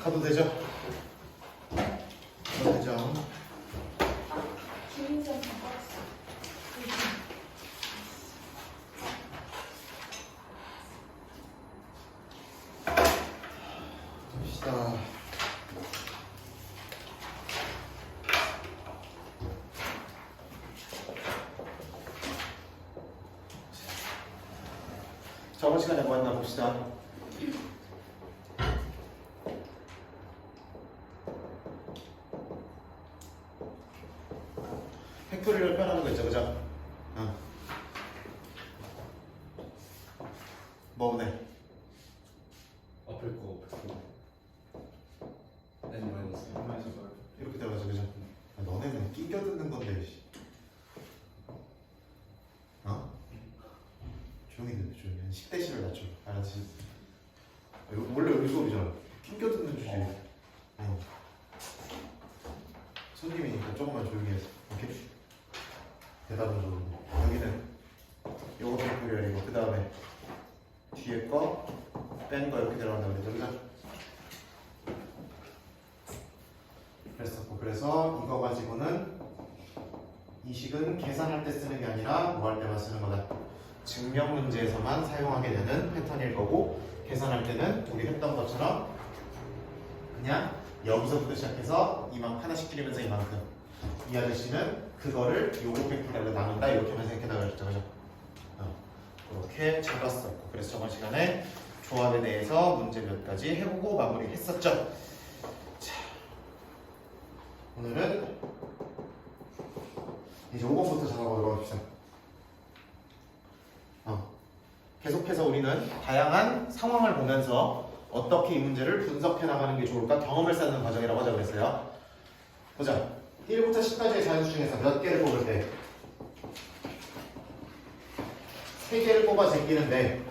가도 되죠? 가도 되죠? 김인선 바꿨어. 봅시다. 저번 시간에 뭐 했나 봅시다. 팩토리를 표현하는 거 있죠, 그죠? 뭐 오네? 앞에 거 N 마이너스 이렇게 들어가죠, 그죠? 너네는 끼껴듣는 건데, 씨. 어? 조용히 듣네, 조용히. 10대씩을 낮춰. 알았지? 원래 여기 수업이잖아. 끼껴듣는 주제. 손님이니까 조금만 조용히 해서. 오케이? 대답은 좀. 여기는 요거 팩토리얼이고, 그 다음에 뒤에 거, 뺀 거 이렇게 들어간다고 그랬죠, 그죠? 그랬었고, 그래서 이거 가지고는 이 식은 계산할 때 쓰는 게 아니라 뭐 할 때만 쓰는 거다. 증명 문제에서만 사용하게 되는 패턴일 거고, 계산할 때는 우리 했던 것처럼 그냥 여기서부터 시작해서 이만큼 하나씩 줄이면서 이만큼. 이 아저씨는 그거를 요거 팩토리얼로 나눈다 이렇게만 생각해다 그랬죠, 그죠? 이렇게 잡았었고, 그래서 저번 시간에 조합에 대해서 문제 몇 가지 해보고 마무리했었죠. 자, 오늘은 이제 5번부터 작업하도록 합시다. 계속해서 우리는 다양한 상황을 보면서 어떻게 이 문제를 분석해 나가는 게 좋을까 경험을 쌓는 과정이라고 하자 그랬어요. 보자. 1부터 10까지의 자연수 중에서 몇 개를 뽑을 때 3개를 뽑아 제끼는데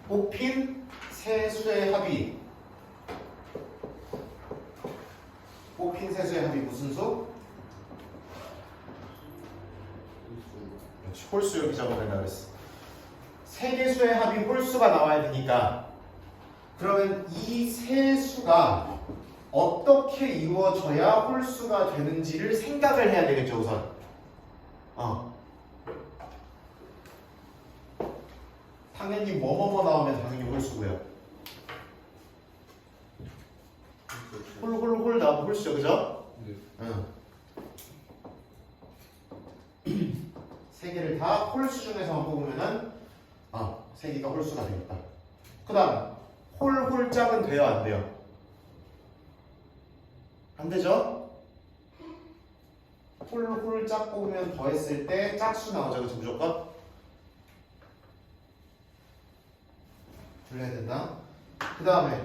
뽑힌 세 수의 합이 무슨 수? 그렇지, 홀수 이렇게 적어낸다 그랬어. 3개 수의 합이 홀수가 나와야 되니까 그러면 이 세 수가 어떻게 이루어져야 홀수가 되는지를 생각을 해야 되겠죠, 우선. 당연히 뭐뭐뭐 나오면 당연히 홀수고요. 홀 나오면 홀수죠, 그죠? 네. 세 개를 다 홀수 중에서만 뽑으면은 세 개가 홀수가 되겠다. 그 다음 홀짝은 돼요, 안 돼요? 안 되죠? 홀짝 뽑으면 더했을 때 짝수 나오죠, 그죠? 무조건 줄여야 된다. 그 다음에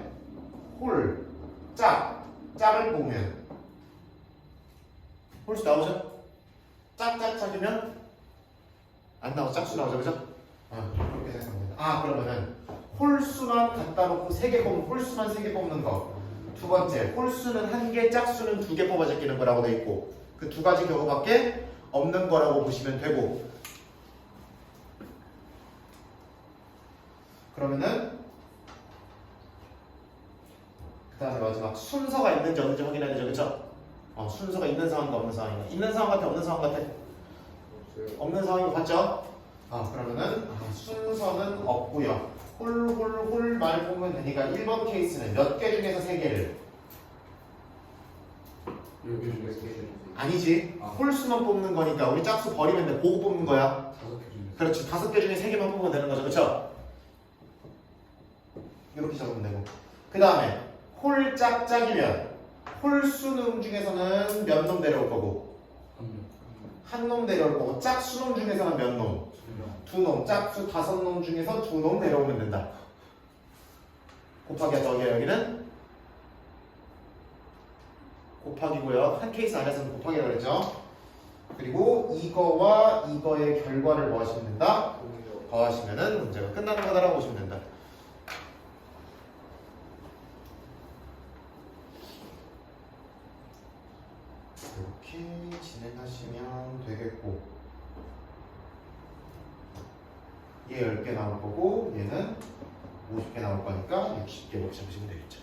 짝을 뽑으면 홀수 나오죠? 짝이면 안 나오죠? 짝수 나오죠, 그죠? 그렇게 생각합니다. 그러면은 홀수만 갖다 놓고 3개 뽑는 홀수만 3개 뽑는 거. 두 번째, 홀수는 1개, 짝수는 2개 뽑아 제끼는 거라고 돼 있고 그 두 가지 경우밖에 없는 거라고 보시면 되고, 그러면은 그 다음에 마지막 순서가 있는지 없는지 확인해야 되죠, 그쵸? 순서가 있는 상황과 없는 상황인가? 있는 상황 같아, 없는 상황 같아? 없는 상황인 거 같죠? 그러면은 순서는 없고요. 홀 보면 되니까 1번 케이스는 몇 개 중에서 3개를? 여기 중에서 3개. 아니지. 홀수만 뽑는 거니까 우리 짝수 버리면 돼. 보고 뽑는 거야. 5개 중에서. 그렇지. 5개 중에 3개만 뽑으면 되는 거죠, 그쵸? 이렇게 적으면 되고. 그 다음에 홀짝이면 홀수놈 중에서는 몇 놈 데려올 거고 한 놈 데려올 거고, 짝수놈 중에서는 몇 놈? 2놈. 짝수 5놈 중에서 2놈 데려오면 된다. 곱하기야 더하기야. 여기는 곱하기고요. 한 케이스 안에서는 곱하기라고 그랬죠. 그리고 이거와 이거의 결과를 뭐 하시면 된다? 더하시면은 문제가 끝나는 거다라고 보시면 된다. 이렇게 진행하시면 되겠고, 얘 10개 나올 거고 얘는 50개 나올 거니까 60개 이렇게 잡으시면 되겠죠.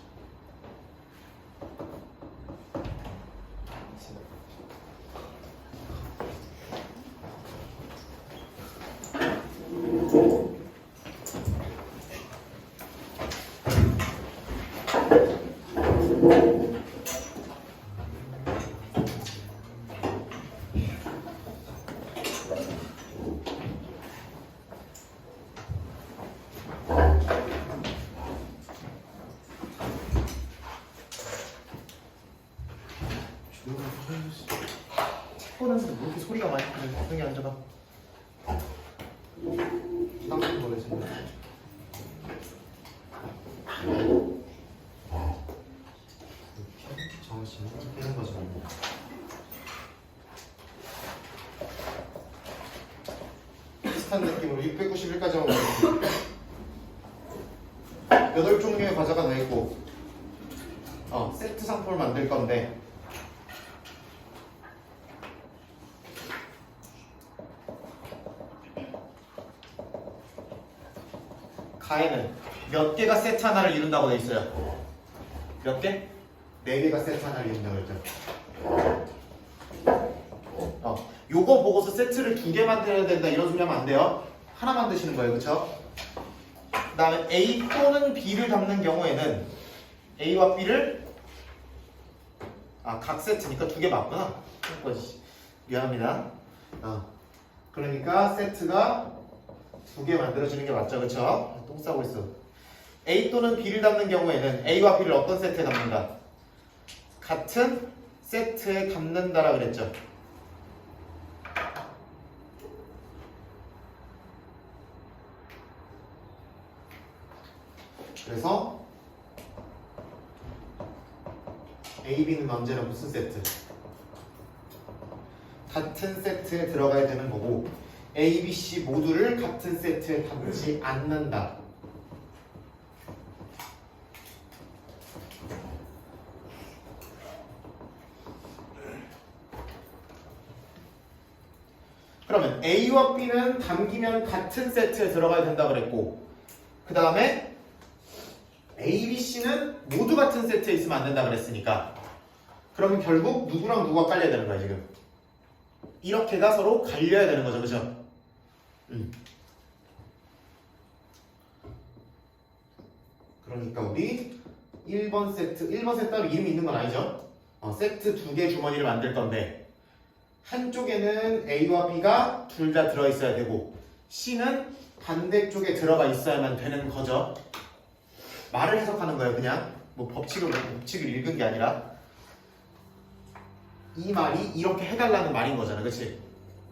책보는데 왜 이렇게 소리가 많이 나냐? 조용히 앉아봐. 깜짝 놀라지. 이렇게 정신을 깨는 거죠. 비슷한 느낌으로 691까지 하고 8종류의 과자가 더 있고 세트 상품을 만들 건데 가에는 몇 개가 세트 하나를 이룬다고 돼 있어요. 몇 개? 4개가 세트 하나를 이룬다고 했죠. 요거 보고서 세트를 2개 만들어야 된다 이런 소리 하면 안 돼요. 하나 만드시는 거예요. 그쵸? 그 다음에 A 또는 B를 담는 경우에는 A와 B를 각 세트니까 2개 맞구나. 미안합니다. 그러니까 세트가 2개 만들어지는 게 맞죠. 그쵸? 똥 싸고 있어. A 또는 B를 담는 경우에는 A와 B를 어떤 세트에 담는다? 같은 세트에 담는다라 그랬죠. 그래서 A, B는 언제나 무슨 세트? 같은 세트에 들어가야 되는 거고 A, B, C 모두를 같은 세트에 담지 않는다. 그러면 A와 B는 담기면 같은 세트에 들어가야 된다 그랬고 그 다음에 A, B, C는 모두 같은 세트에 있으면 안 된다 그랬으니까 그러면 결국 누구랑 누가 깔려야 되는 거야 지금? 이렇게가 서로 갈려야 되는 거죠. 그죠? 그러니까 우리 1번 세트 따로 이름이 있는 건 아니죠? 세트 2개 주머니를 만들 건데 한쪽에는 A와 B가 둘 다 들어있어야 되고 C는 반대쪽에 들어가 있어야만 되는 거죠. 말을 해석하는 거예요. 그냥 뭐 법칙을 읽은 게 아니라 이 말이 이렇게 해달라는 말인 거잖아. 그치?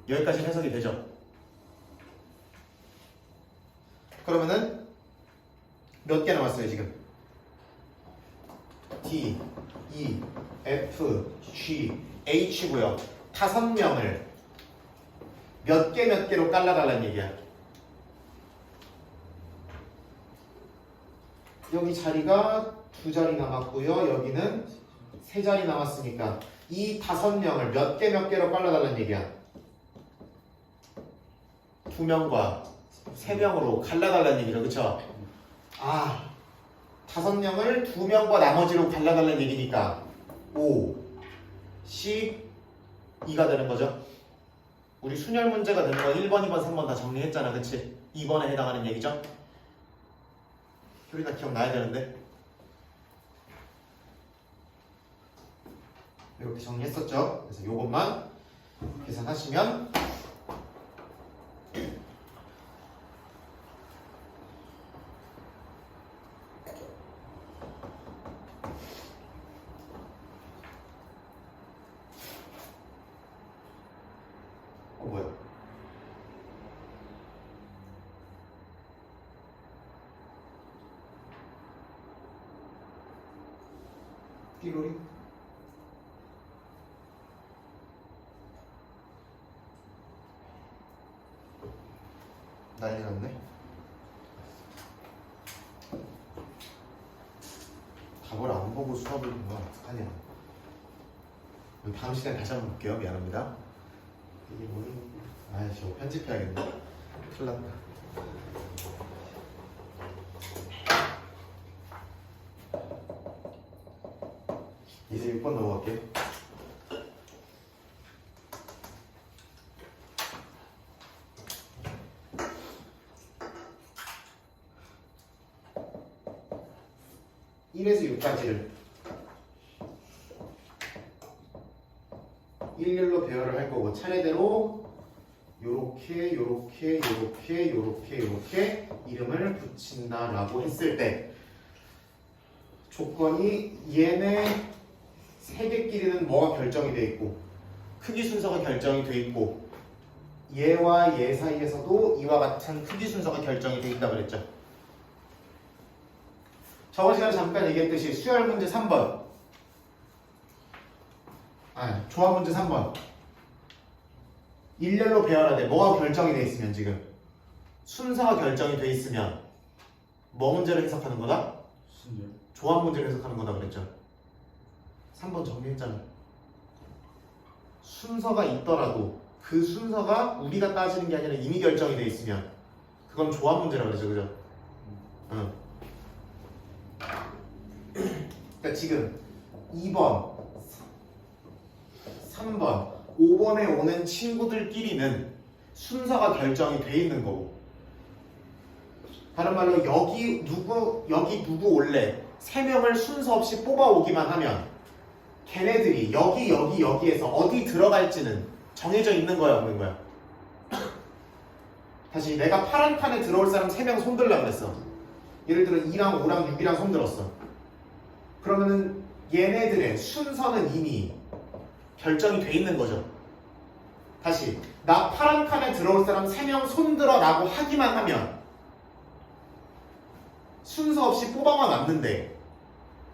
여기까지 해석이 되죠? 그러면은 몇 개 남았어요 지금? D, E, F, G, H고요. 5명을 몇 개로 깔라달라는 얘기야. 여기 자리가 2자리 남았고요. 여기는 3자리 남았으니까 이 5명을 몇 개로 깔라달라는 얘기야. 2명과 3명으로 갈라달라는 얘기죠. 그쵸? 5명을 2명과 나머지로 갈라달라는 얘기니까 5, 10, 2가 되는 거죠. 우리 순열 문제가 되는 건 1번, 2번, 3번 다 정리했잖아. 그치? 2번에 해당하는 얘기죠. 우리 다 기억나야 되는데 이렇게 정리했었죠. 그래서 요것만 계산하시면 뭐야? 띠로리? 난리 났네. 답을 안 보고 수업을 보면 어떡하냐. 다음 시간에 다시 한번 볼게요. 미안합니다. 이게 뭐니? 아이씨, 이거 편집해야겠네. 큰일 났다. 이제 6번 넘어갈게요. (1에서 6까지를) 일렬로 배열을 할 거고 차례대로 요렇게 이름을 붙인다라고 했을 때 조건이 얘네 세 개끼리는 뭐가 결정이 돼 있고 크기 순서가 결정이 돼 있고 얘와 얘 사이에서도 이와 같은 크기 순서가 결정이 돼 있다 그랬죠. 저번 시간에 잠깐 얘기했듯이 수열 문제 3번 조합 문제 3번 일렬로 배열하되 뭐가 결정이 돼 있으면 지금 순서가 결정이 돼 있으면 뭐 문제를 해석하는 거다? 순열. 조합 문제를 해석하는 거다 그랬죠. 3번 정리했잖아. 순서가 있더라도 그 순서가 우리가 따지는 게 아니라 이미 결정이 돼 있으면 그건 조합 문제라고 그러죠. 그죠? 응. 그러니까 지금 2번, 3번, 5번에 오는 친구들끼리는 순서가 결정이 돼 있는 거고 다른 말로 여기 누구 올래 3명을 순서 없이 뽑아오기만 하면 걔네들이 여기에서 어디 들어갈지는 정해져 있는 거야 없는 거야? 다시 내가 파란 칸에 들어올 사람 3명 손들라 그랬어. 예를 들어 2랑 5랑 6이랑 손들었어. 그러면은 얘네들의 순서는 이미 결정이 돼 있는 거죠. 다시 나 파란 칸에 들어올 사람 3명 손들어 라고 하기만 하면 순서 없이 뽑아만 놨는데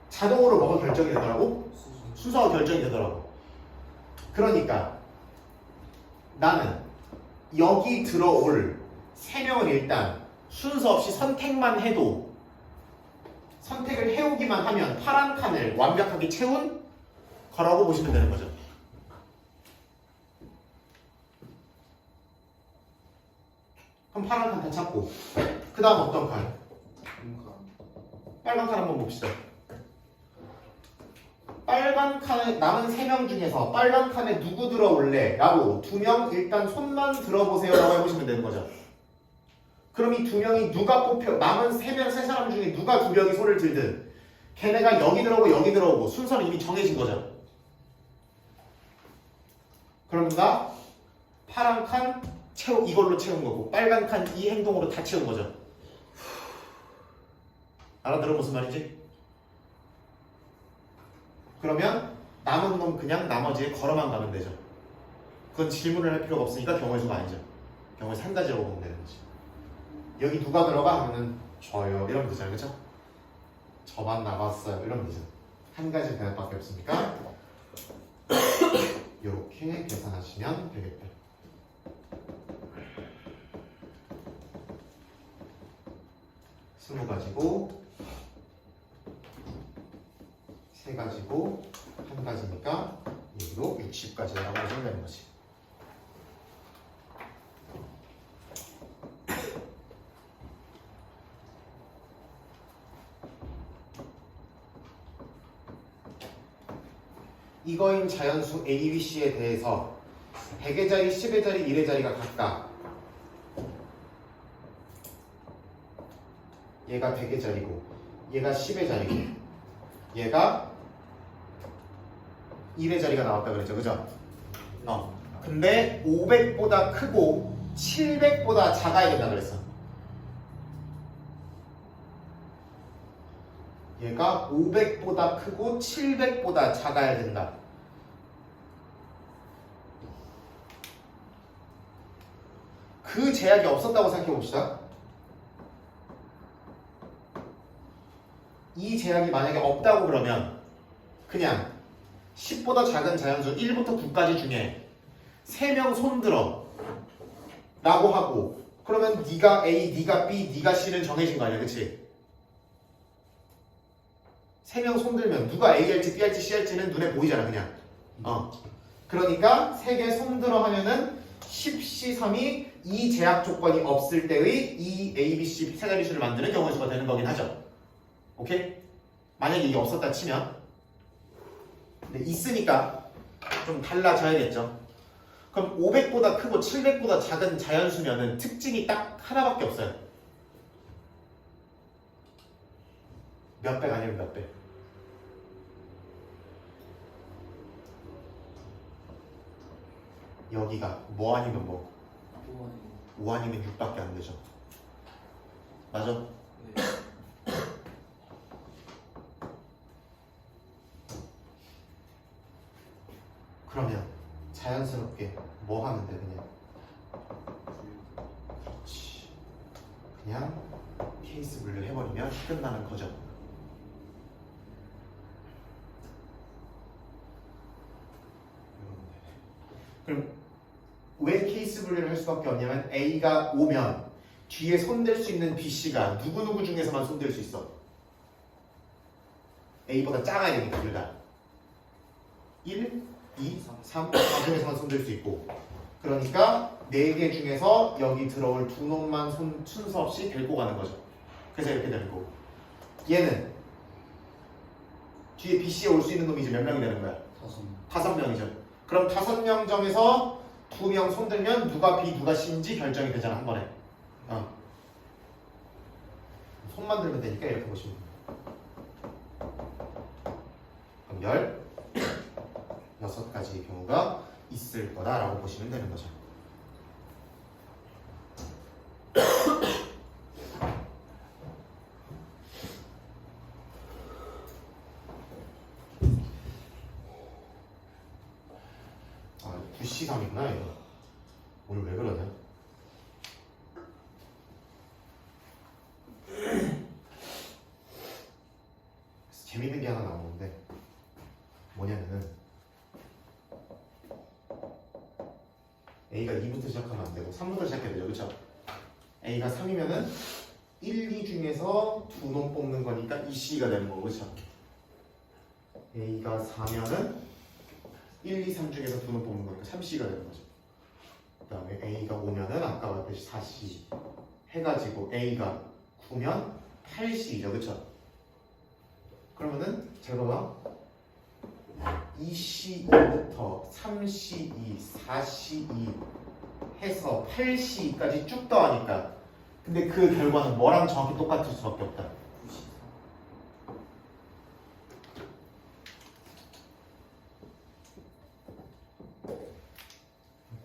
자동으로 뭐가 결정이 되더라고? 순서가 결정이 되더라고. 그러니까 나는 여기 들어올 3명을 일단 순서 없이 선택만 해도 선택을 해오기만 하면 파란 칸을 완벽하게 채운 거라고 보시면 되는 거죠. 그럼 파란 칸 다 찾고 그 다음 어떤 칸? 빨간 칸 한번 봅시다. 빨간 칸에 남은 3명 중에서 빨간 칸에 누구 들어올래? 라고 2명 일단 손만 들어보세요 라고 해보시면 되는 거죠. 그럼 이 2명이 누가 뽑혀 남은 3사람 중에 누가 2명이 손을 들든 걔네가 여기 들어오고 순서는 이미 정해진 거죠. 그럼 나 파란 칸 이걸로 채운 거고 빨간 칸 이 행동으로 다 채운 거죠. 알아들어 무슨 말인지? 그러면 남은 놈 그냥 나머지에 걸어만 가면 되죠. 그건 질문을 할 필요가 없으니까 경우의 수가 아니죠. 경우의 수 한 가지라고 보면 되는 거지. 여기 누가 들어가? 하면은 저요 이러면 되잖아요. 그쵸? 저만 나갔어요 이러면 되죠. 한 가지 대답밖에 없으니까 이렇게 계산하시면 되겠다. 20가지고 3가지고 1가지니까 여기로 60가지라고 하시면 되는 거지. 이거인 자연수 A, B, C에 대해서 100의 자리, 10의 자리, 1의 자리가 각각 얘가 100의 자리고 얘가 10의 자리고 얘가 1의 자리가 나왔다 그랬죠. 그죠? 근데 500보다 크고 700보다 작아야 된다 그랬어. 얘가 500보다 크고 700보다 작아야 된다. 그 제약이 없었다고 생각해 봅시다. 이 제약이 만약에 없다고 그러면 그냥 10보다 작은 자연수 1부터 9까지 중에 3명 손들어 라고 하고 그러면 네가 A, 네가 B, 네가 C는 정해진 거 아니야. 그치? 3명 손들면 누가 A 할지 B 할지 C 할지는 눈에 보이잖아 그냥. 그러니까 3개 손들어 하면은 10C, 3이 이 제약 조건이 없을 때의 이 A, B, C 세 자릿수를 만드는 경우의 수가 되는 거긴 하죠. 오케이? 만약에 이게 없었다 치면 근데 있으니까 좀 달라져야겠죠. 그럼 500보다 크고 700보다 작은 자연수면은 특징이 딱 하나밖에 없어요. 몇백 아니면 몇백. 여기가 뭐 아니면 뭐 5 아니면 6밖에 안 되죠. 맞아? 네. 그러면 자연스럽게 뭐 하면 돼 그냥? 그렇지. 그냥 케이스 분류 해버리면 끝나는 거죠. 그럼 왜 케이스 분류를 할 수밖에 없냐면 A가 오면 뒤에 손댈 수 있는 BC가 누구누구 중에서만 손댈 수 있어. A보다 작아야 되니까 둘 다. 1, 2, 3, 4 중에서만 손댈 수 있고 그러니까 4개 중에서 여기 들어올 두 놈만 순서 없이 데리고 가는 거죠. 그래서 이렇게 되는 거고 얘는 뒤에 BC에 올 수 있는 놈이 이제 몇 명이 되는 거야? 5명이죠. 그럼 5명 중에서 2명 손들면 누가 B 누가 C인지 결정이 되잖아 한 번에. 손만 들면 되니까 이렇게 보시면 그럼 16가지의 경우가 있을 거다라고 보시면 되는 거죠. 아, 9C3이구나 이거. 오늘 왜 그러냐? 재밌는 게 하나 나오는데 뭐냐면은 A가 2부터 시작하면 안 되고 3부터 시작해야 되죠, 그렇죠? A가 3이면은 1, 2 중에서 두 놈 뽑는 거니까 2C가 되는 거고, 그렇죠? A가 4면은 1, 2, 3 중에서 두 놈 뽑는 거니까 3C가 되는 거죠. 그 다음에 A가 5면은 아까 봤듯이 4C 해가지고 A가 9면 8C죠, 그렇죠? 그러면은 잘 봐봐. 2C2부터 3C2, 4C2 해서 8C2까지 쭉 더하니까 근데 그 결과는 뭐랑 정확히 똑같을 수밖에 없다.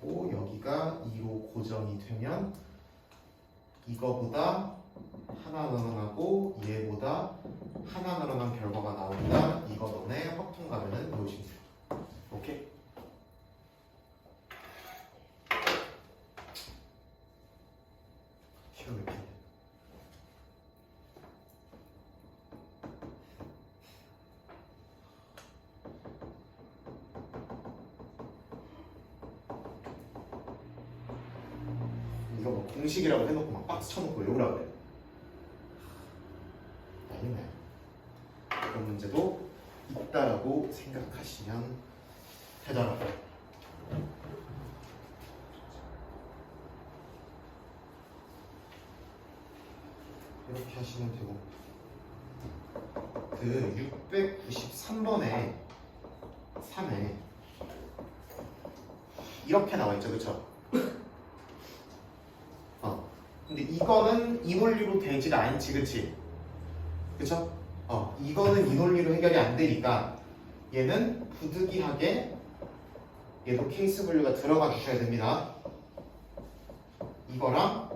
그리고 여기가 2로 고정이 되면 이거보다 하나 늘어나고 얘보다 하나 늘어난 결과가 나온다. 이거 너네 확통 가면은 보시면 돼요. 오케이? 키로미터. 이거 뭐 공식이라고 해놓고 막 박스 쳐놓고 외우라고 그래. 아니네. 그런 문제도 있다라고 생각하시면 되더라고요. 이렇게 하시면 되고 그 693번에 3에 이렇게 나와있죠, 그쵸? 근데 이거는 이 논리로 되지가 않지, 그치? 그쵸? 이거는 이 논리로 해결이 안 되니까 얘는 부득이하게 얘도 케이스 분류가 들어가 주셔야 됩니다. 이거랑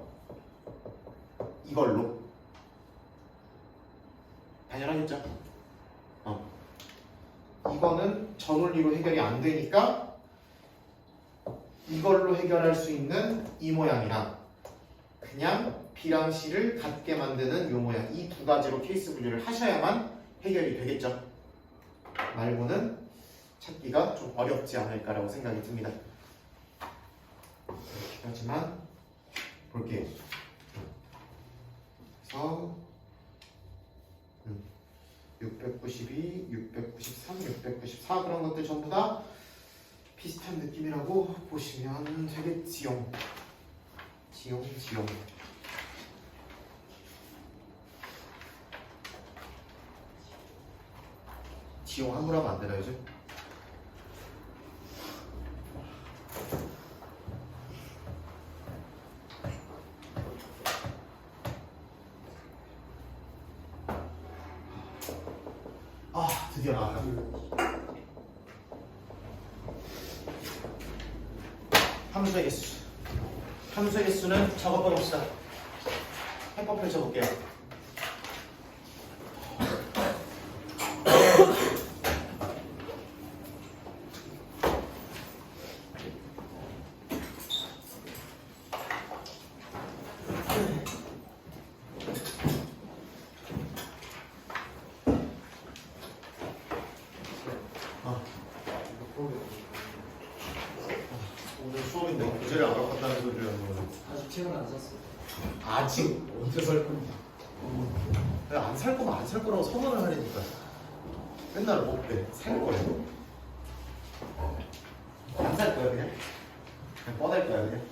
이걸로 당연하겠죠? 이거는 저 논리로 해결이 안 되니까 이걸로 해결할 수 있는 이 모양이랑 그냥 B랑 C를 같게 만드는 이 모양 이 두 가지로 케이스 분류를 하셔야만 해결이 되겠죠. 말고는 찾기가 좀 어렵지 않을까라고 생각이 듭니다. 여기까지만 볼게요. 그래서 692, 693, 694 그런 것들 전부 다 비슷한 느낌이라고 보시면 되겠지요. 지용. 지용 함부로 하면 안 되나 요즘? 아, 드디어 나왔다. 함수의 개수. 함수의 개수는 작업해 봅시다. 해법 펼쳐볼게요. 오늘 수업인데 교재를 안 갖고 갔다는 소리를 하는 거죠. 아직 책을 안 샀어요. 아직? 언제 살 건지. 내가 안 살 거면 안 살 거라고 선언을 하려니까. 맨날 뭐 그래, 살 거래. 안 살 거야 그냥? 그냥 뻗을 거야 그냥?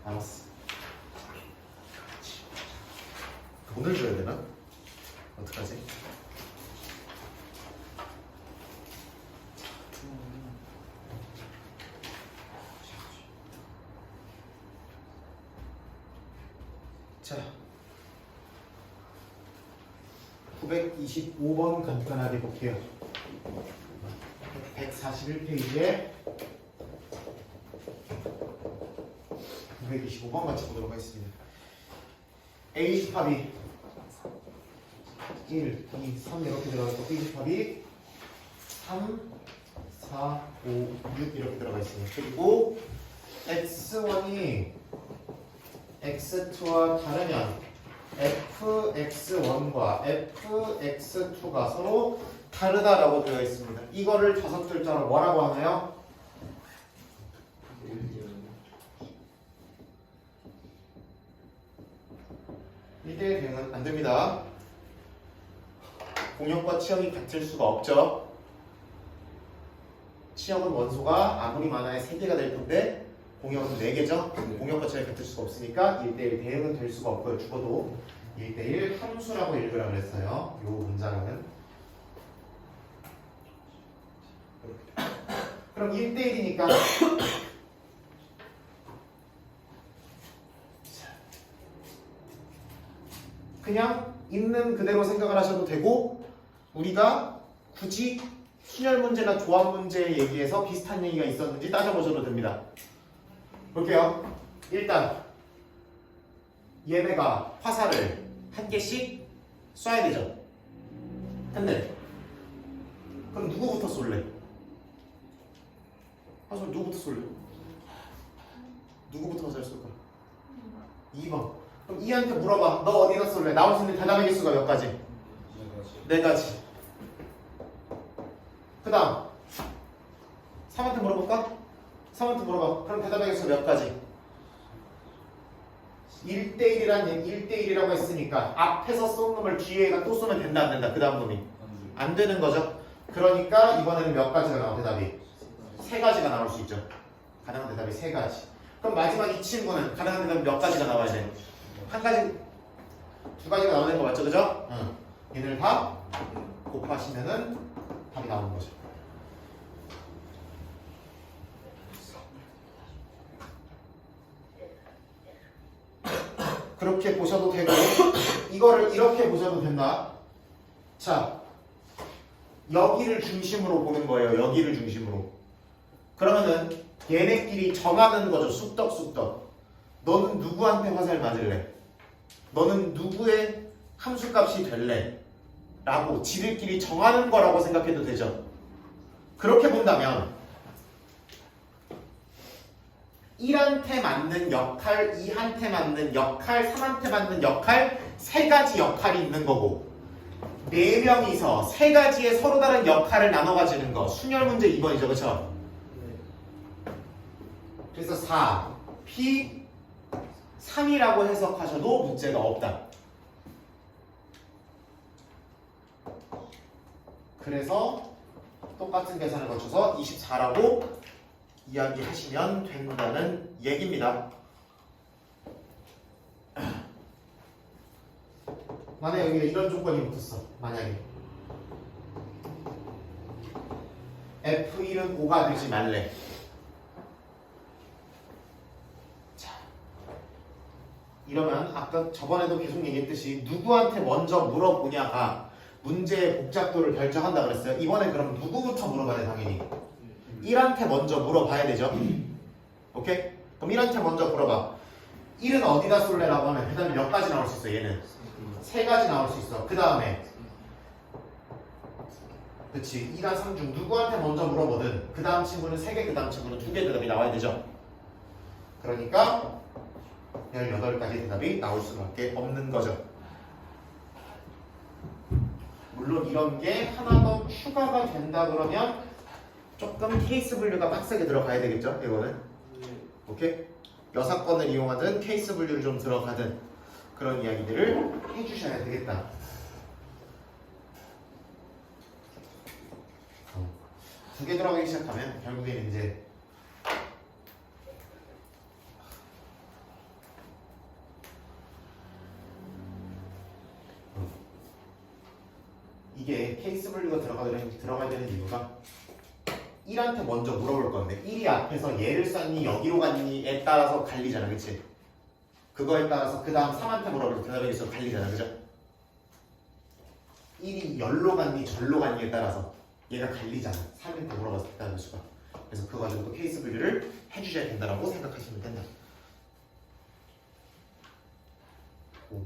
알았어. 돈을 줘야 되나? 어떡하지? 자, 925번 간단하게 볼게요. 141페이지에 925번 같이 보도록 하겠습니다. A 집합이 1, 2, 3 이렇게 들어가서 B 집합이 3, 4, 5, 6 이렇게 들어가 있습니다. 그리고 x1이 x2와 다르면 fx1과 fx2가 서로 다르다라고 되어 있습니다. 이거를 5글자로 뭐라고 하나요? 1대1 대응은 안 됩니다. 공역과 치역이 같을 수가 없죠. 치역은 원소가 아무리 많아야 3개가 될 텐데 공역은 4개죠. 공역과 치역이 같을 수가 없으니까 1대1 대응은 될 수가 없고요. 죽어도 1대1 함수라고 읽으라 그랬어요. 요 문장은. 그럼 1대1이니까 그냥 있는 그대로 생각을 하셔도 되고 우리가 굳이 순열 문제나 조합 문제에 얘기해서 비슷한 얘기가 있었는지 따져보셔도 됩니다. 볼게요. 일단 얘네가 화살을 한 개씩 쏴야 되죠. 근데 그럼 누구부터 쏠래? 화살 누구부터 쏠래? 누구부터 화살 쏠까? 2번. 그럼 이한테 물어봐. 너 어디다 쏠래? 나올 수 있는 대답의 개수가 몇 가지? 4가지. 그 다음 3한테 물어볼까? 3한테 물어봐. 그럼 대답의 개수 몇 가지? 1대1이라고 했으니까 앞에서 쏜 놈을 뒤에가 또 쏘면 된다 안 된다? 그 다음 놈이 안 되는 거죠. 그러니까 이번에는 몇 가지가 나와 대답이? 3가지가 나올 수 있죠. 가능한 대답이 3가지. 그럼 마지막 이 친구는 가능한 대답이 몇 가지가 나와야 돼? 한 가지, 2가지가 나오는 거 맞죠? 그죠? 응. 얘를 다 곱하시면은 답이 나오는 거죠. 그렇게 보셔도 되고 이거를 이렇게 보셔도 된다. 자, 여기를 중심으로 보는 거예요. 여기를 중심으로. 그러면은 얘네끼리 정하는 거죠. 쑥떡쑥떡. 너는 누구한테 화살 맞을래? 너는 누구의 함수값이 될래? 라고 지들끼리 정하는 거라고 생각해도 되죠. 그렇게 본다면 1한테 맞는 역할, 2한테 맞는 역할, 3한테 맞는 역할 3가지 역할이 있는 거고 4명이서 3가지의 서로 다른 역할을 나눠 가지는 거 순열 문제 2번이죠. 그렇죠? 그래서 4, P 3이라고 해석하셔도 문제가 없다. 그래서 똑같은 계산을 거쳐서 24라고 이야기하시면 된다는 얘기입니다. 만약에 여기에 이런 조건이 붙었어. 만약에 F1은 5가 되지 말래. 자, 이러면 아까 저번에도 계속 얘기했듯이 누구한테 먼저 물어보냐가 문제의 복잡도를 결정한다 그랬어요. 이번엔 그럼 누구부터 물어봐야 돼 당연히. 1한테 먼저 물어봐야 되죠. 오케이? 그럼 1한테 먼저 물어봐. 1은 어디다 쏠래라고 하면 그 다음에 몇 가지 나올 수 있어 얘는? 3가지 나올 수 있어. 그 다음에 그치 2랑 3 중 누구한테 먼저 물어보든 그 다음 친구는 3개 그 다음 친구는 2개 대답이 나와야 되죠. 그러니까 18가지 대답이 나올 수밖에 없는 거죠. 물론 이런 게 하나 더 추가가 된다 그러면 조금 케이스 분류가 빡세게 들어가야 되겠죠. 이거는 오케이? 여사건을 이용하든 케이스 분류를 좀 들어가든 그런 이야기들을 해주셔야 되겠다. 2개 들어가기 시작하면 결국에는 이제 이게 케이스 분류가 들어가야 되는 이유가 1한테 먼저 물어볼 건데 1이 앞에서 얘를 썼니 여기로 갔니에 따라서 갈리잖아. 그치? 그거에 따라서 그 다음 3한테 물어볼 대답에 있어서 갈리잖아. 그죠? 1이 열로 갔니 절로 갔니에 따라서 얘가 갈리잖아. 3한테 물어봤을 때 대답의 수가. 그래서 그거 가지고 또 케이스 분류를 해주셔야 된다라고 생각하시면 된다.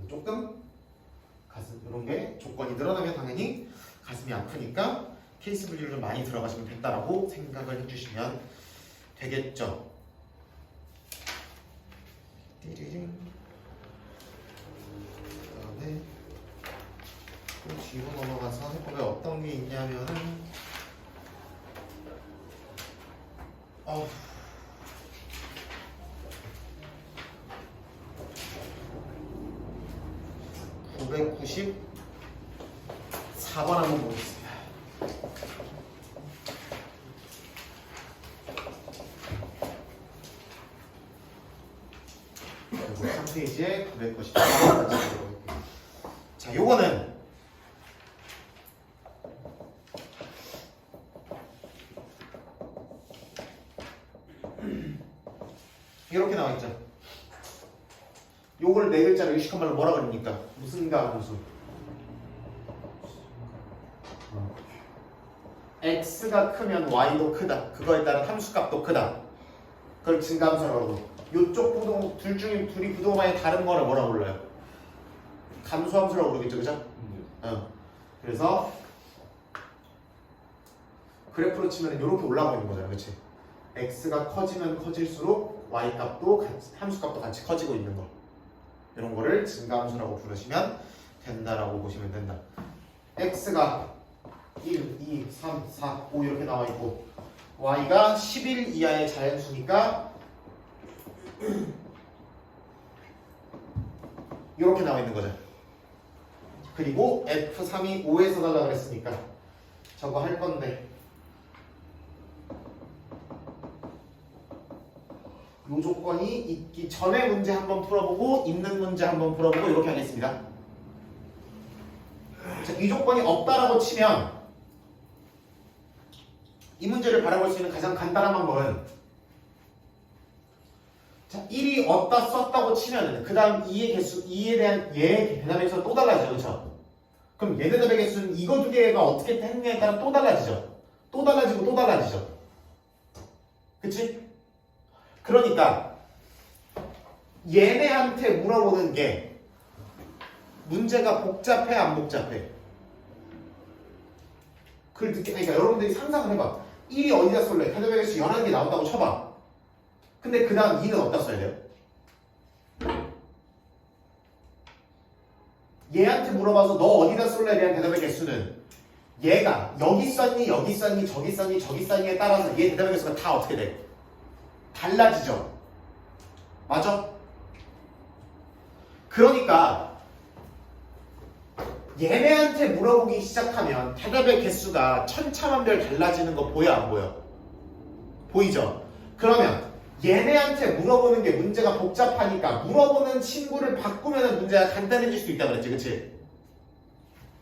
조금 가슴 이런 게 조건이 늘어나면 당연히 가슴이 아프니까 케이스 분류를 좀 많이 들어가시면 된다라고 생각을 해주시면 되겠죠. 띠리링. 그다음에 또 뒤로 넘어가서 해보면 어떤 게 있냐면은 994번 한번 보겠습니다. 그리고 3페이지에 994번까지 자, 요거는 이렇게 나와있죠. 요걸 네 글자로 유식한 말로 뭐라 그럽니까? 무슨가 함수. x가 크면 y도 크다. 그거에 따른 함수값도 크다. 그걸 증가함수라고 그러고 요쪽 부동 둘 중에 둘이 부동간에 다른 거를 뭐라고 불러요? 감수함수라고 그러겠죠. 그죠? 그래서 그래프로 치면 이렇게 올라가고 있는 거잖아. 그치? x가 커지면 커질수록 y 값도 함수 값도 같이 커지고 있는 거. 이런 거를 증가함수라고 부르시면 된다라고 보시면 된다. x가 1, 2, 3, 4, 5 이렇게 나와 있고 y가 11 이하의 자연수니까 이렇게 나와 있는 거죠. 그리고 f3이 5에서 달라 그랬으니까 저거 할 건데 요 조건이 있기 전에 문제 한번 풀어보고 있는 문제 한번 풀어보고 이렇게 하겠습니다. 자, 이 조건이 없다라고 치면 이 문제를 바라볼 수 있는 가장 간단한 방법은 자, 1이 없다 썼다고 치면 그 다음 2의 개수 2에 대한 얘의 대답의 개수가 또 달라지죠. 그렇죠? 그럼 얘 대답의 개수는 이거 두 개가 어떻게 했느냐에 따라 또 달라지죠. 또 달라지고 또 달라지죠. 그치? 그러니까 얘네한테 물어보는 게 문제가 복잡해 안 복잡해? 그러니까 여러분들이 상상을 해봐. 1이 어디다 쏠래? 대답의 개수 11개 나온다고 쳐봐. 근데 그 다음 2는 어디다 써야 돼요? 얘한테 물어봐서 너 어디다 쏠래? 대한 대답의 개수는 얘가 여기 썼니? 여기 썼니? 저기 썼니? 저기 썼니에 따라서 얘 대답의 개수가 다 어떻게 돼? 달라지죠. 맞아? 그러니까 얘네한테 물어보기 시작하면 대답의 개수가 천차만별 달라지는 거 보여 안 보여? 보이죠? 그러면 얘네한테 물어보는 게 문제가 복잡하니까 물어보는 친구를 바꾸면 문제가 간단해질 수 있다 그랬지. 그치?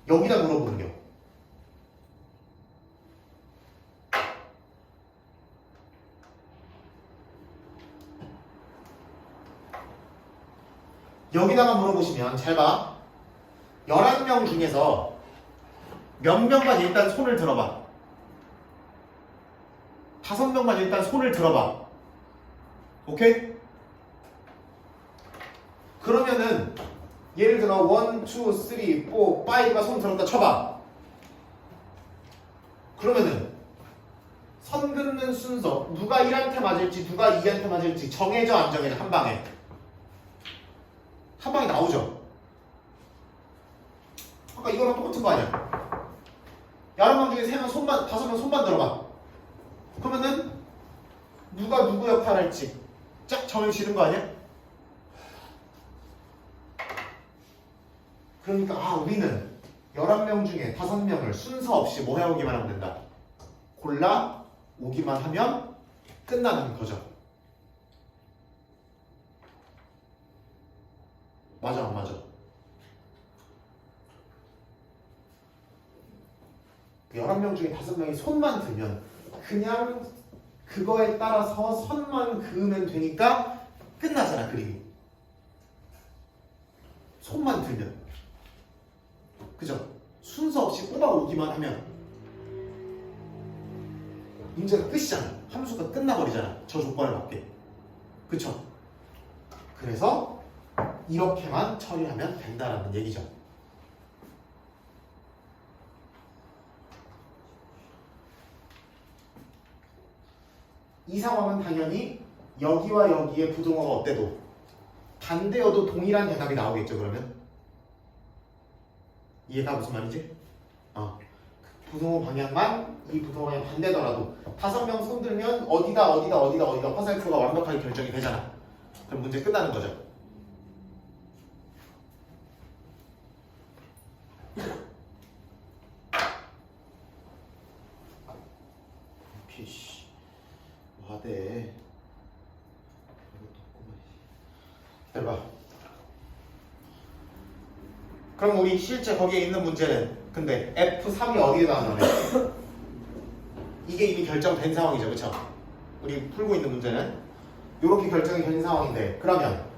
여기다 물어보는 게 여기다가 물어보시면 잘 봐. 11명 중에서 몇 명만 일단 손을 들어봐. 5명만 일단 손을 들어봐. 오케이? 그러면은 예를 들어 1, 2, 3, 4, 5가 손 들었다 쳐봐. 그러면은 선 긋는 순서 누가 1한테 맞을지 누가 2한테 맞을지 정해져 안 정해져? 한 방에 나오죠. 아까 이거랑 똑같은 거 아니야? 11명 중에 3명 손만 5명 손만 들어봐. 그러면은 누가 누구 역할 할지 쫙 정해지는 거 아니야? 그러니까 우리는 11명 중에 5명을 순서 없이 뭐 해오기만 하면 된다. 골라 오기만 하면 끝나는 거죠. 맞아 안 맞아? 11명 중에 5명이 손만 들면 그냥 그거에 따라서 선만 그으면 되니까 끝나잖아 그림이. 손만 들면. 그죠? 순서 없이 뽑아오기만 하면 문제가 끝이잖아. 함수가 끝나버리잖아. 저 조건을 맞게. 그쵸? 그래서 이렇게만 처리하면 된다라는 얘기죠. 이 상황은 당연히 여기와 여기에 부등호가 어때도 반대여도 동일한 대답이 나오겠죠. 그러면 이해가 무슨 말인지? 부등호 방향만 이 부등호 방향 반대더라도 5명 손 들면 어디다 화살표가 완벽하게 결정이 되잖아. 그럼 문제 끝나는 거죠. 피씨 와대. 해봐. 그럼 우리 실제 거기에 있는 문제는 근데 F3이 어디에 나오냐면 이게 이미 결정된 상황이죠. 그쵸? 우리 풀고 있는 문제는 이렇게 결정이 된 상황인데 그러면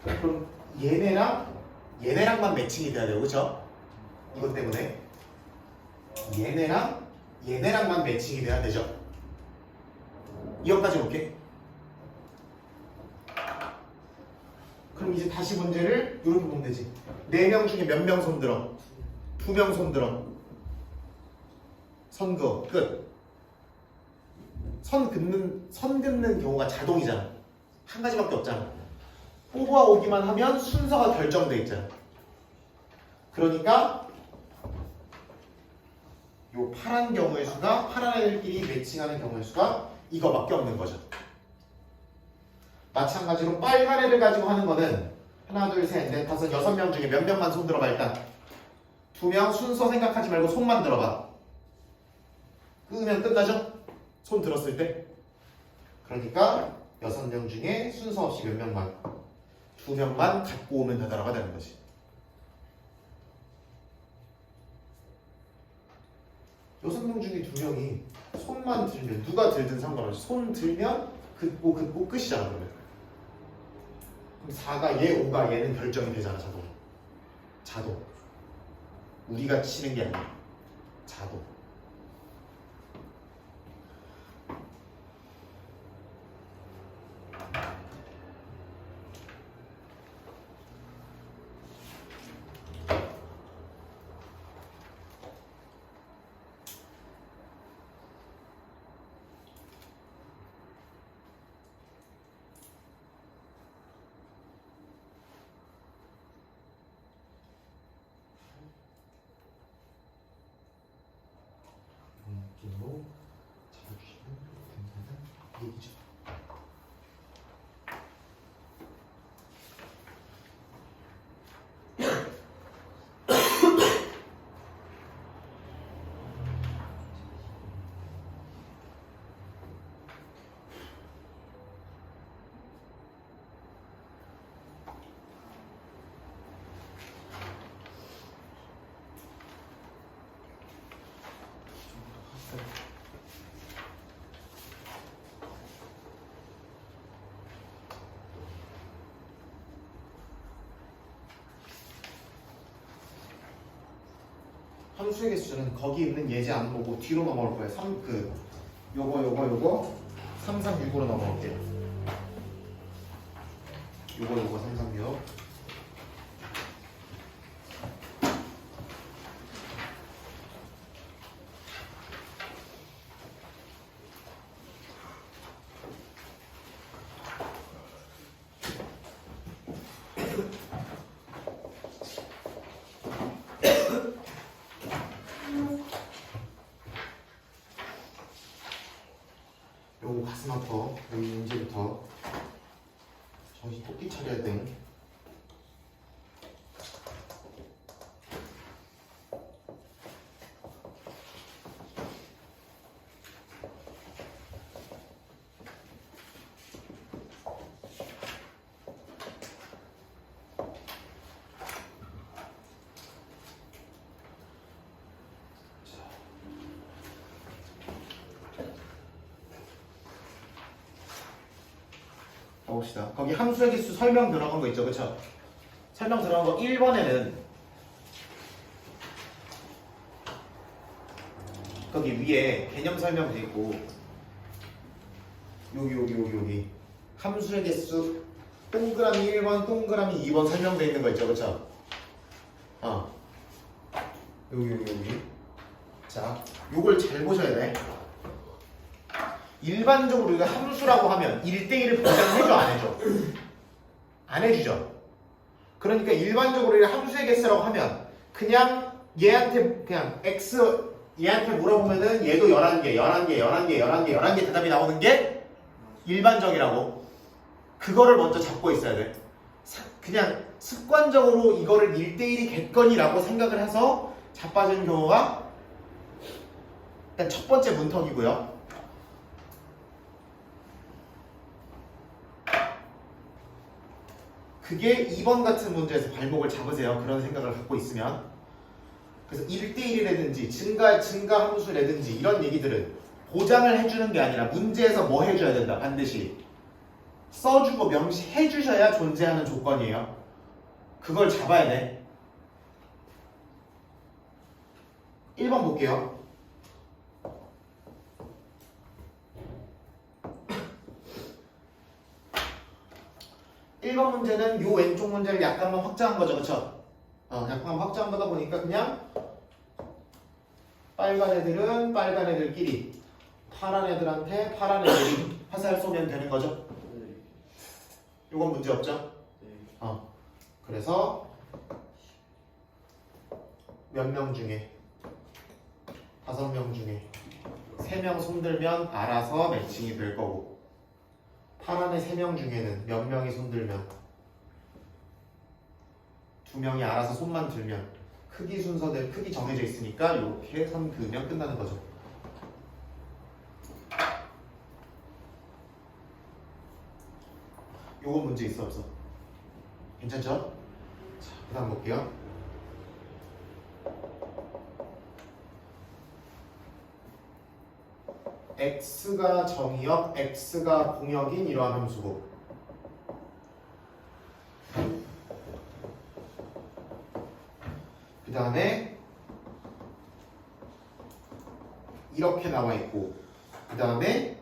그럼 얘네랑만 매칭이 돼야 돼요. 그쵸? 이것 때문에 얘네랑만 매칭이 돼야 되죠. 이것까지 볼게. 그럼 이제 다시 문제를 이렇게 보면 되지. 4명 중에 몇 명 손 들어? 2명 손 들어. 선 그어. 끝. 선 긋는 경우가 자동이잖아. 한 가지밖에 없잖아. 뽑아 오기만 하면 순서가 결정돼 있잖아. 그러니까 요 파란 경우의 수가 파란 애들끼리 매칭하는 경우의 수가 이거밖에 없는 거죠. 마찬가지로 빨간 애를 가지고 하는 거는 하나, 둘, 셋, 넷, 다섯, 6명 중에 몇 명만 손 들어봐. 일단 2명 순서 생각하지 말고 손만 들어봐. 끄면 끝나죠? 손 들었을 때. 그러니까 6명 중에 순서 없이 몇 명만 2명만 갖고 오면 되다라고 되는 거지. 여섯 명 중에 2명이 손만 들면 누가 들든 상관없이 손 들면 긋고 끝이잖아. 그러면 4가 얘, 5가 얘는 결정이 되잖아. 자동. 우리가 치는 게 아니야. 자동. 함수의 개수는 거기 있는 예제 안 보고 뒤로 넘어올 거예요. 요거 336으로 넘어올게요. 요거 336. 요거 가슴 아파. 여기 이제부터 정신 똑띠 차려야 돼. 봅시다. 거기 함수의 개수 설명 들어간 거 있죠, 그쵸? 설명 들어간 거 1번에는 거기 위에 개념 설명 돼 있고 여기 함수의 개수 동그라미 1번, 동그라미 2번 설명돼 있는 거 있죠, 그쵸? 여기. 자, 요걸 잘 보셔야 돼. 일반적으로 우리가 함수라고 하면 1대1을 보장해줘 안 해줘? 안 해주죠. 그러니까 일반적으로 우리가 함수의 개수라고 하면 그냥 얘한테 그냥 x 얘한테 물어보면은 얘도 11개 대답이 나오는 게 일반적이라고. 그거를 먼저 잡고 있어야 돼. 그냥 습관적으로 이거를 1대1이겠거니라고 생각을 해서 자빠지는 경우가 일단 첫 번째 문턱이고요. 그게 2번 같은 문제에서 발목을 잡으세요. 그런 생각을 갖고 있으면. 그래서 1대1이라든지 증가 함수라든지 이런 얘기들은 보장을 해주는 게 아니라 문제에서 뭐 해줘야 된다. 반드시 써주고 명시해 주셔야 존재하는 조건이에요. 그걸 잡아야 돼. 1번 볼게요. 1번 문제는 요 왼쪽 문제를 약간만 확장한 거죠, 그쵸? 약간 확장한 거다 보니까 그냥 빨간 애들은 빨간 애들끼리, 파란 애들한테 파란 애들이 화살 쏘면 되는 거죠? 요건 문제 없죠? 그래서 몇 명 중에 5명 중에 3명 손들면 알아서 매칭이 될 거고, 파란의 3명 중에는 몇 명이 손들면 2명이 알아서 손만 들면 크기 순서대로 크기 정해져 있으니까 이렇게 선 그으면 끝나는 거죠. 요거 문제 있어 없어? 괜찮죠? 자, 그 다음 볼게요. x가 정의역, x가 공역인 이러한 함수고, 그 다음에 이렇게 나와 있고, 그 다음에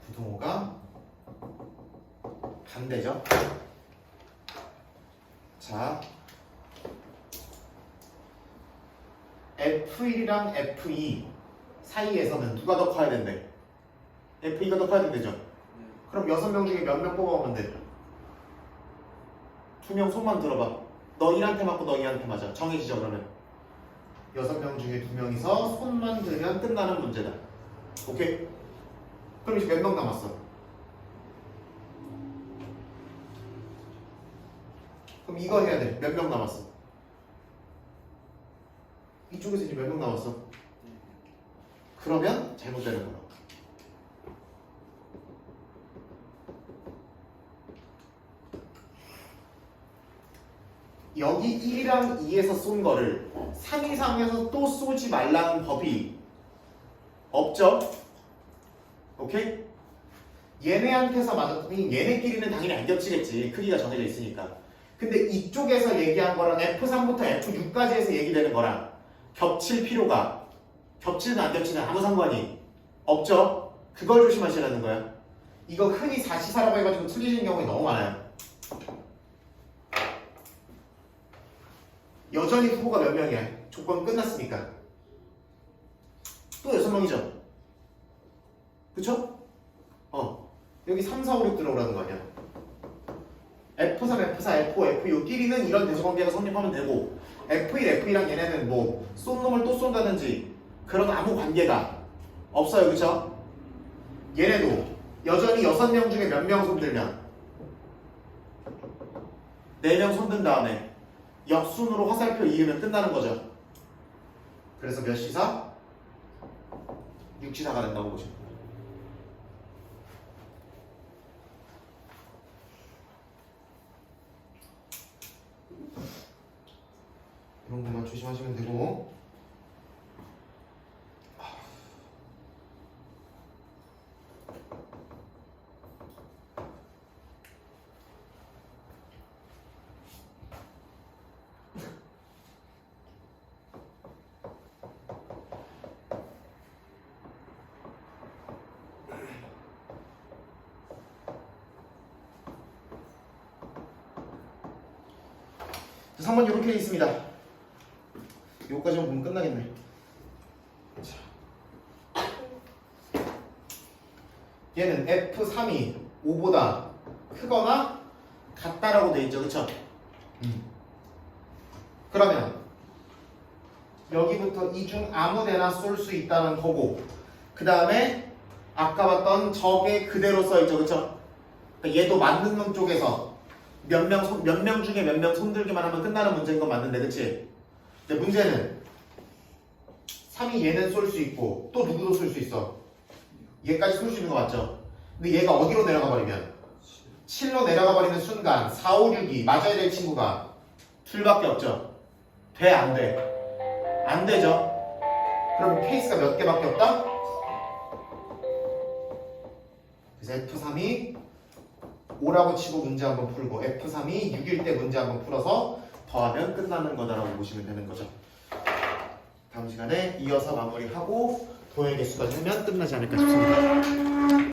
부동호가 반대죠. 자, F1이랑 F2 사이에서는 누가 더 커야 된대? F2가 더 커야 된대죠? 그럼 6명 중에 몇 명 뽑아오면 돼? 2명 손만 들어봐. 너 1한테 맞고 너 2한테 맞아. 정해지죠, 그러면? 6명 중에 2명이서 손만 들면 끝나는 문제다. 오케이? 그럼 이제 몇 명 남았어? 그럼 이거 해야 돼. 몇 명 남았어? 이쪽에서 이제 몇 명 남았어? 그러면 잘못되는 거야. 여기 1이랑 2에서 쏜 거를 3 이상에서 또 쏘지 말라는 법이 없죠? 오케이? 얘네한테서 맞았더니 얘네끼리는 당연히 안 겹치겠지. 크기가 정해져 있으니까. 근데 이쪽에서 얘기한 거랑 F3부터 F6까지 해서 얘기되는 거랑 겹칠 필요가, 겹치든 안 겹치든 아무 상관이 없죠? 그걸 조심하시라는 거야. 이거 흔히 사시사라고 해가지고 틀리시는 경우가 너무 많아요. 여전히 후보가 몇 명이야? 조건 끝났으니까. 또 6명이죠? 그쵸? 여기 3, 4, 5, 6 들어오라는 거 아니야? F3, F4, F5, F6 끼리는 이런 대소관계가 성립하면 되고 F1, F2랑 얘네는 뭐 쏜 놈을 또 쏜다든지 그런 아무 관계가 없어요. 그쵸? 얘네도 여전히 6명 중에 몇 명 손들면 4명 손든 다음에 역순으로 화살표 이으면 끝나는 거죠. 그래서 몇 시사? 6시사가 된다고 보시면 돼요. 이런 것만 조심하시면 되고 자, 3번 이렇게 돼 있습니다. 요까지만 보면 끝나겠네. 자. 얘는 F3이 5보다 크거나 같다라고 돼 있죠. 그쵸? 그러면 여기부터 이 중 아무 데나 쏠 수 있다는 거고 그 다음에 아까 봤던 저게 그대로 써있죠. 그쵸? 그러니까 얘도 맞는 놈 쪽에서 몇 명 중에 몇 명 손들기만 하면 끝나는 문제인 건 맞는데 그치? 근데 문제는 3이 얘는 쏠 수 있고 또 누구도 쏠 수 있어. 얘까지 쏠 수 있는 거 맞죠? 근데 얘가 어디로 내려가 버리면 7로 내려가 버리는 순간 4, 5, 6이 맞아야 될 친구가 둘밖에 없죠. 돼? 안 돼? 안 되죠? 그럼 케이스가 몇 개밖에 없다? 그래서 F3이 5라고 치고 문제 한번 풀고 F3이 6일 때 문제 한번 풀어서 더하면 끝나는 거다라고 보시면 되는 거죠. 다음 시간에 이어서 마무리하고 도형의 개수까지 하면 끝나지 않을까 싶습니다.